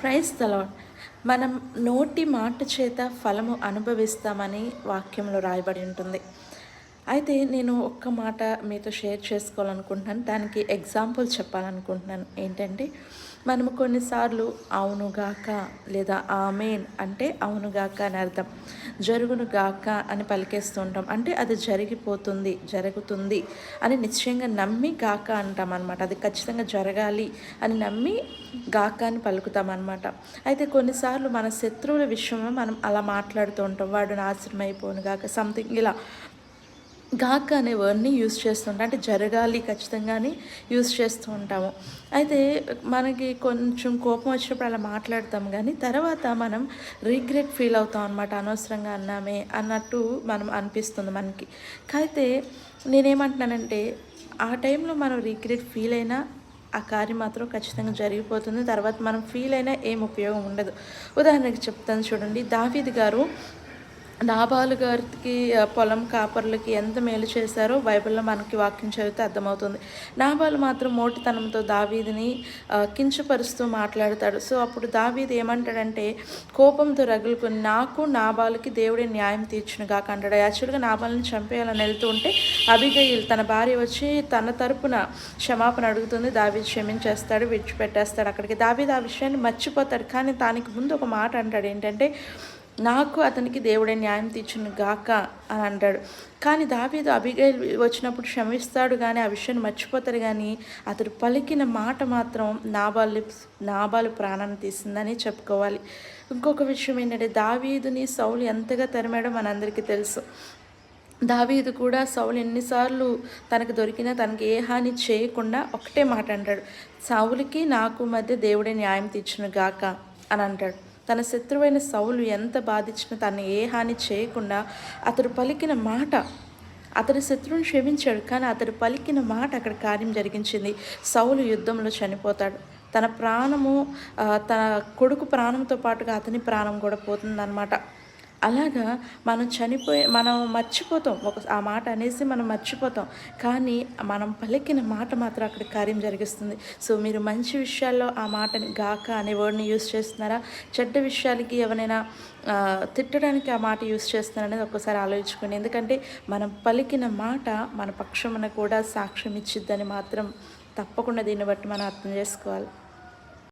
Praise the lord. మనం నోటి మాట చేత ఫలము అనుభవిస్తామని వాక్యంలో రాయబడి ఉంటుంది. అయితే నేను ఒక్క మాట మీతో షేర్ చేసుకోవాలనుకుంటున్నాను. దానికి ఎగ్జాంపుల్ చెప్పాలనుకుంటున్నాను. ఏంటంటే, మనము కొన్నిసార్లు అవునుగాక లేదా ఆమేన్ అంటే అవునుగాక అని అర్థం. జరుగునుగాక అని పలికేస్తూ ఉంటాం. అంటే అది జరిగిపోతుంది, జరుగుతుంది అని నిశ్చయంగా నమ్మి గాక అంటాం అనమాట. అది ఖచ్చితంగా జరగాలి అని నమ్మి గాక అని పలుకుతాం అనమాట. అయితే కొన్నిసార్లు మన శత్రువుల విషయంలో మనం అలా మాట్లాడుతూ ఉంటాం. వాడు నాశనం అయిపోను గాక సంథింగ్ ఇలా గాక అనే వర్డ్ని యూజ్ చేస్తుంటాం. అంటే జరగాలి ఖచ్చితంగానే యూజ్ చేస్తూ ఉంటాము. అయితే మనకి కొంచెం కోపం వచ్చినప్పుడు అలా మాట్లాడతాం, కానీ తర్వాత మనం రిగ్రెట్ ఫీల్ అవుతాం అనమాట. అనవసరంగా అన్నామే అన్నట్టు మనం అనిపిస్తుంది మనకి. అయితే నేనేమంటున్నానంటే, ఆ టైంలో మనం రిగ్రెట్ ఫీల్ అయినా ఆ కార్యం మాత్రం ఖచ్చితంగా జరిగిపోతుంది. తర్వాత మనం ఫీల్ అయినా ఏం ఉపయోగం ఉండదు. ఉదాహరణకి చెప్తాను చూడండి. దావీదు గారు నాబాలు గారికి పొలం కాపర్లకి ఎంత మేలు చేశారో బైబిల్లో మనకి వాక్యం చదివితే అర్థమవుతుంది. నాబాలు మాత్రం మోటితనంతో దావీదుని కించపరుస్తూ మాట్లాడతాడు. సో అప్పుడు దావీదు ఏమంటాడంటే, కోపంతో రగులుకొని నాకు నాబాలుకి దేవుడే న్యాయం తీర్చును గాక అంటాడు. యాక్చువల్గా నాబాల్ని చంపేయాలని వెళ్తూ ఉంటే అబిగయిల్ తన భార్య వచ్చి తన తరపున క్షమాపణ అడుగుతుంది. దావీదు క్షమించేస్తాడు, విడిచిపెట్టేస్తాడు. అక్కడికి దావీదు ఆ విషయాన్ని మర్చిపోతాడు. కానీ దానికి ముందు ఒక మాట అంటాడు. ఏంటంటే, నాకు అతనికి దేవుడే న్యాయం తీర్చును గాక అని అంటాడు. కానీ దావీదు అబిగైల్ వచ్చినప్పుడు క్షమిస్తాడు, కానీ ఆ విషయాన్ని మర్చిపోతాడు. కానీ అతడు పలికిన మాట మాత్రం నాబాలు ప్రాణాన్ని తీసిందని చెప్పుకోవాలి. ఇంకొక విషయం ఏంటంటే, దావీదుని సౌలు ఎంతగా తరిమాడో మనందరికీ తెలుసు. దావీదు కూడా సౌలు ఎన్నిసార్లు తనకు దొరికినా తనకి ఏ హాని చేయకుండా ఒకటే మాట అంటాడు, సౌలుకి నాకు మధ్య దేవుడే న్యాయం తీర్చును గాక అని అంటాడు. తన శత్రువైన సౌలు ఎంత బాధించినా తను ఏ హాని చేయకుండా అతడు పలికిన మాట, అతడి శత్రువుని క్షమించాడు, కానీ అతడు పలికిన మాట అక్కడ కార్యం జరిగించింది. సౌలు యుద్ధంలో చనిపోతాడు. తన ప్రాణము తన కొడుకు ప్రాణంతో పాటుగా అతని ప్రాణం కూడా పోతుందన్నమాట. అలాగా మనం మర్చిపోతాం. ఆ మాట అనేసి మనం మర్చిపోతాం, కానీ మనం పలికిన మాట మాత్రం అక్కడ కార్యం జరిగిస్తుంది. సో మీరు మంచి విషయాల్లో ఆ మాటని గాక అనే వర్డ్ని యూజ్ చేస్తున్నారా? చెడ్డ విషయాలకి ఎవరైనా తిట్టడానికి ఆ మాట యూజ్ చేస్తున్నారనేది ఒక్కసారి ఆలోచించుకోండి. ఎందుకంటే మనం పలికిన మాట మన పక్షమున కూడా సాక్ష్యం ఇచ్చిద్దని మాత్రం తప్పకుండా దీన్ని బట్టి మనం అర్థం చేసుకోవాలి.